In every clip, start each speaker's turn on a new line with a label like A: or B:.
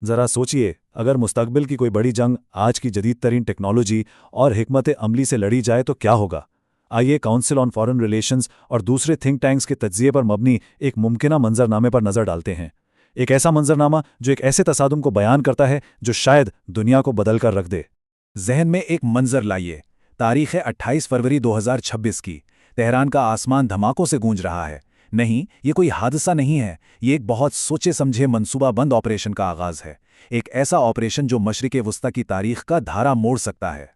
A: ज़रा सोचिए, अगर मुस्तकबिल की कोई बड़ी जंग आज की जदीद तरीन टेक्नोलॉजी और हिकमत अमली से लड़ी जाए तो क्या होगा? आइए काउंसिल ऑन फॉरेन रिलेशंस और दूसरे थिंक टैंक्स के तज्जिए पर मबनी एक मुमकिना मंजरनामे पर नज़र डालते हैं। एक ऐसा मंजरनामा जो एक ऐसे तसादुम को बयान करता है जो शायद दुनिया को बदल कर रख दे।
B: जहन में एक मंजर लाइए। तारीख है 28 फरवरी 2026 की। तेहरान का आसमान धमाकों से गूंज रहा है। नहीं, ये कोई हादसा नहीं है, ये एक बहुत सोचे समझे मंसूबाबंद ऑपरेशन का आगाज है। एक ऐसा ऑपरेशन जो मशरिक़ वस्ता की तारीख का धारा मोड़ सकता है।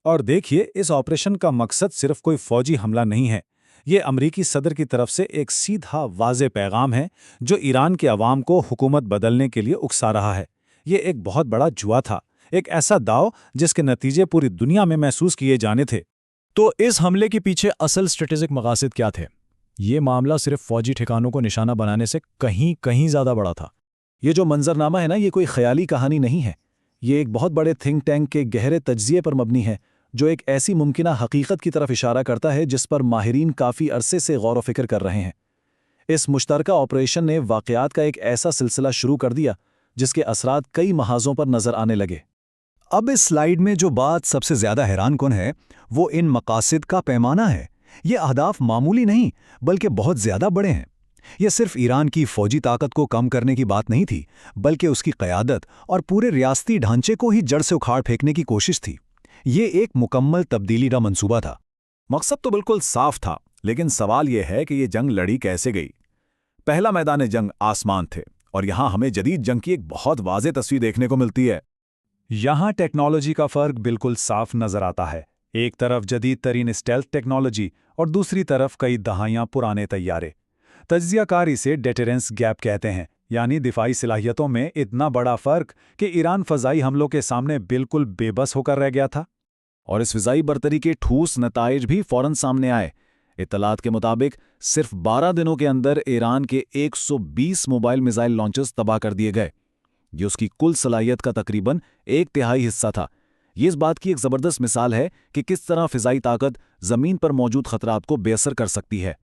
A: और देखिए, इस ऑपरेशन का मकसद सिर्फ कोई फौजी हमला नहीं है। ये अमरीकी सदर की तरफ से एक सीधा वाज़े पैगाम है जो ईरान के अवाम को हुकूमत बदलने के लिए उकसा रहा है। ये एक बहुत बड़ा जुआ था, एक ऐसा दाव जिसके नतीजे पूरी दुनिया में महसूस किए जाने थे।
C: तो इस हमले के पीछे असल स्ट्रेटेजिक मकासद क्या थे? ये मामला सिर्फ फौजी ठिकानों को निशाना बनाने से कहीं कहीं ज़्यादा बड़ा था।
A: ये जो मंजरनामा है ना, ये कोई ख्याली कहानी नहीं है। ये एक बहुत बड़े थिंक टैंक के गहरे तज्जिए पर मबनी है जो एक ऐसी मुमकिना हकीकत की तरफ इशारा करता है जिस पर माहिरीन काफ़ी अरसे से गौर व फिक्र कर रहे हैं। इस मुश्तरका ऑपरेशन ने वाक़यात का एक ऐसा सिलसिला शुरू कर दिया जिसके असरात कई महाजों पर नज़र आने लगे।
B: अब इस स्लाइड में जो बात सबसे ज़्यादा हैरान कुन है वो इन मकासद का पैमाना है। ये अहदाफ मामूली नहीं बल्कि बहुत ज़्यादा बड़े हैं। यह सिर्फ ईरान की फ़ौजी ताकत को कम करने की बात नहीं थी, बल्कि उसकी क़यादत और पूरे रियासती ढांचे को ही जड़ से उखाड़ फेंकने की कोशिश थी। ये एक मुकम्मल तब्दीली का मंसूबा था।
D: मकसद तो बिल्कुल साफ था, लेकिन सवाल यह है कि ये जंग लड़ी कैसे गई। पहला मैदान जंग आसमान थे और यहाँ हमें जदीद जंग की एक बहुत वाज़ेह तस्वीर देखने को मिलती है।
A: यहाँ टेक्नोलॉजी का फ़र्क बिल्कुल साफ नज़र आता है। एक तरफ जदीद तरीन स्टेल्थ टेक्नोलॉजी और दूसरी तरफ कई दहाइयाँ पुराने तैयारे। तज्ज़ियाकार इसे डेटरेंस गैप कहते हैं, यानी दिफाई सलाहियतों में इतना बड़ा फ़र्क कि ईरान फ़ज़ाई हमलों के सामने बिल्कुल बेबस होकर रह गया था।
D: और इस फ़िज़ाई बर्तरी के ठोस नताइज भी फ़ौरन सामने आए। इत्तलात के मुताबिक सिर्फ 12 दिनों के अंदर ईरान के 120 मोबाइल मिसाइल लॉन्चर्स तबाह कर दिए गए। ये उसकी कुल सलाहियत का तकरीबन 1/3 हिस्सा था। ये इस बात की एक ज़बरदस्त मिसाल है कि किस तरह फ़िज़ाई ताकत ज़मीन पर मौजूद खतरात को बेअसर कर सकती है।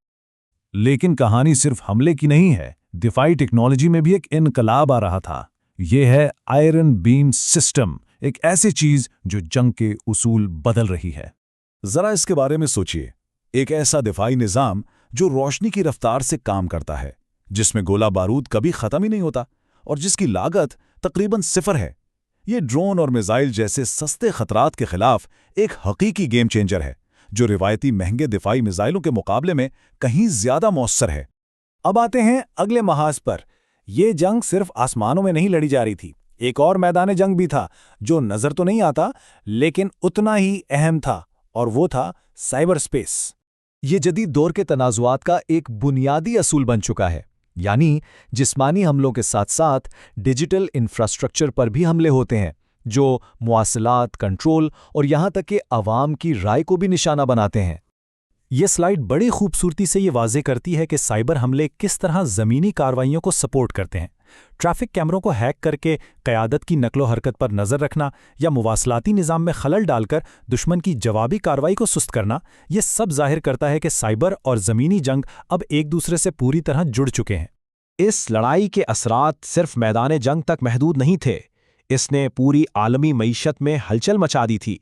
A: लेकिन कहानी सिर्फ हमले की नहीं है। दिफाई टेक्नोलॉजी में भी एक इनकलाब आ रहा था। यह है आयरन बीम सिस्टम, एक ऐसी चीज जो जंग के उसूल बदल रही है।
D: जरा इसके बारे में सोचिए। एक ऐसा दिफाई निज़ाम जो रोशनी की रफ्तार से काम करता है, जिसमें गोला बारूद कभी ख़त्म ही नहीं होता और जिसकी लागत तकरीबन 0 है। ये ड्रोन और मिसाइल जैसे सस्ते खतरात के खिलाफ एक हकीकी गेम चेंजर है जो रिवायती महंगे दिफाई मिसाइलों के मुकाबले में कहीं ज़्यादा मौसर है।
A: अब आते हैं अगले महाज पर। यह जंग सिर्फ आसमानों में नहीं लड़ी जा रही थी। एक और मैदान जंग भी था जो नज़र तो नहीं आता लेकिन उतना ही अहम था, और वो था साइबर स्पेस।
B: ये जदीद दौर के तनाज़ुआत का एक बुनियादी असूल बन चुका है, यानी जिस्मानी हमलों के साथ साथ डिजिटल इंफ्रास्ट्रक्चर पर भी हमले होते हैं जो मुआसलात, कंट्रोल और यहाँ तक कि अवाम की राय को भी निशाना बनाते हैं।
C: ये स्लाइड बड़ी खूबसूरती से ये वाज़े करती है कि साइबर हमले किस तरह ज़मीनी कार्रवाइयों को सपोर्ट करते हैं। ट्रैफिक कैमरों को हैक करके क़यादत की नकलो हरकत पर नज़र रखना या मुवासलाती निज़ाम में खलल डालकर दुश्मन की जवाबी कार्रवाई को सुस्त करना, ये सब जाहिर करता है कि साइबर और ज़मीनी जंग अब एक दूसरे से पूरी तरह जुड़ चुके हैं।
E: इस लड़ाई के असरात सिर्फ मैदान जंग तक महदूद नहीं थे, इसने पूरी आलमी मईशत में हलचल मचा दी थी।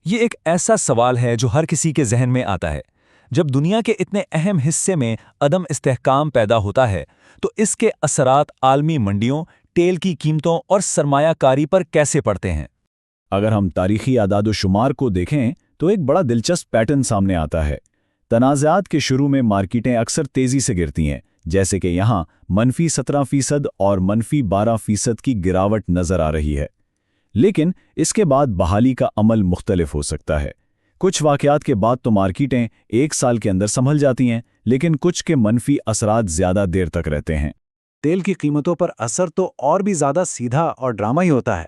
C: ये एक ऐसा सवाल है जो हर किसी के जहन में आता है। जब दुनिया के इतने अहम हिस्से में अदम इस्तेहकाम पैदा होता है तो इसके असरात आलमी मंडियों, तेल की कीमतों और सरमायाकारी पर कैसे पड़ते हैं।
D: अगर हम तारीखी आदाद शुमार को देखें तो एक बड़ा दिलचस्प पैटर्न सामने आता है। तनाज़ात के शुरू में मार्केटें अक्सर तेज़ी से गिरती हैं, जैसे कि यहाँ -17% और -12% की गिरावट नज़र आ रही है। लेकिन इसके बाद बहाली का अमल मुख्तलिफ हो सकता है। कुछ वाक़यात के बाद तो मार्केटें 1 साल के अंदर संभल जाती हैं, लेकिन कुछ के मनफी असरात ज़्यादा देर तक रहते हैं।
A: तेल की कीमतों पर असर तो और भी ज़्यादा सीधा और ड्रामा ही होता है।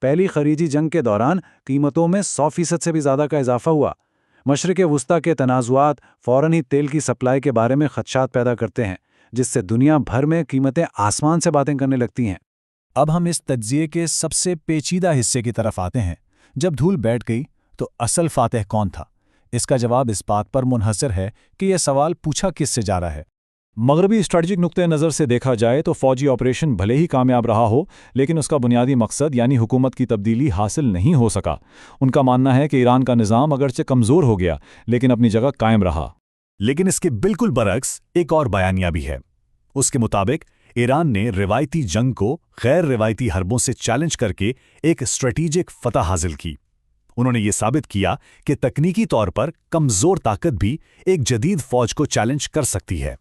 A: पहली खरीजी जंग के दौरान कीमतों में 100% से भी ज़्यादा का इजाफा हुआ। मशरिक़ वस्ता के तनाज़ुआत फ़ौरन ही तेल की सप्लाई के बारे में खदशात पैदा करते हैं, जिससे दुनिया भर में कीमतें आसमान से बातें करने लगती हैं। अब हम इस तज्ज़िये के सबसे पेचीदा हिस्से की तरफ आते हैं। जब धूल बैठ गई तो असल फातेह कौन था? इसका जवाब इस बात पर मुनहसर है कि यह सवाल पूछा किससे जा रहा है।
C: مغربی اسٹریٹجک نقطۂ نظر سے دیکھا جائے تو فوجی آپریشن بھلے ہی کامیاب رہا ہو، لیکن اس کا بنیادی مقصد یعنی حکومت کی تبدیلی حاصل نہیں ہو سکا۔ ان کا ماننا ہے کہ ایران کا نظام اگرچہ کمزور ہو گیا لیکن اپنی جگہ قائم رہا۔
B: لیکن اس کے بالکل برعکس ایک اور بیانیہ بھی ہے۔ اس کے مطابق ایران نے روایتی جنگ کو غیر روایتی حربوں سے چیلنج کر کے ایک اسٹریٹجک فتح حاصل کی۔ انہوں نے یہ ثابت کیا کہ تکنیکی طور پر کمزور طاقت بھی ایک جدید فوج کو چیلنج کر سکتی ہے۔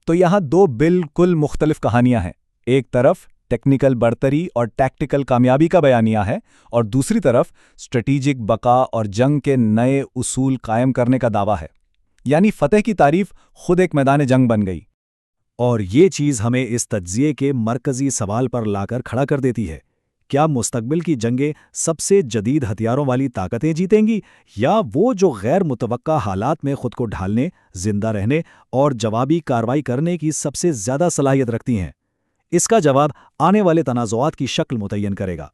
F: تو یہاں دو بالکل مختلف کہانیاں ہیں۔ ایک طرف ٹیکنیکل برتری اور ٹیکٹیکل کامیابی کا بیانیہ ہے، اور دوسری طرف اسٹریٹجک بقا اور جنگ کے نئے اصول قائم کرنے کا دعویٰ ہے۔ یعنی فتح کی تعریف خود ایک میدان جنگ بن گئی۔
B: اور یہ چیز ہمیں اس تجزیے کے مرکزی سوال پر لا کر کھڑا کر دیتی ہے، کیا مستقبل کی جنگیں سب سے جدید ہتھیاروں والی طاقتیں جیتیں گی، یا وہ جو غیر متوقع حالات میں خود کو ڈھالنے، زندہ رہنے اور جوابی کارروائی کرنے کی سب سے زیادہ صلاحیت رکھتی ہیں؟ اس کا جواب آنے والے تنازعات کی شکل متعین کرے گا۔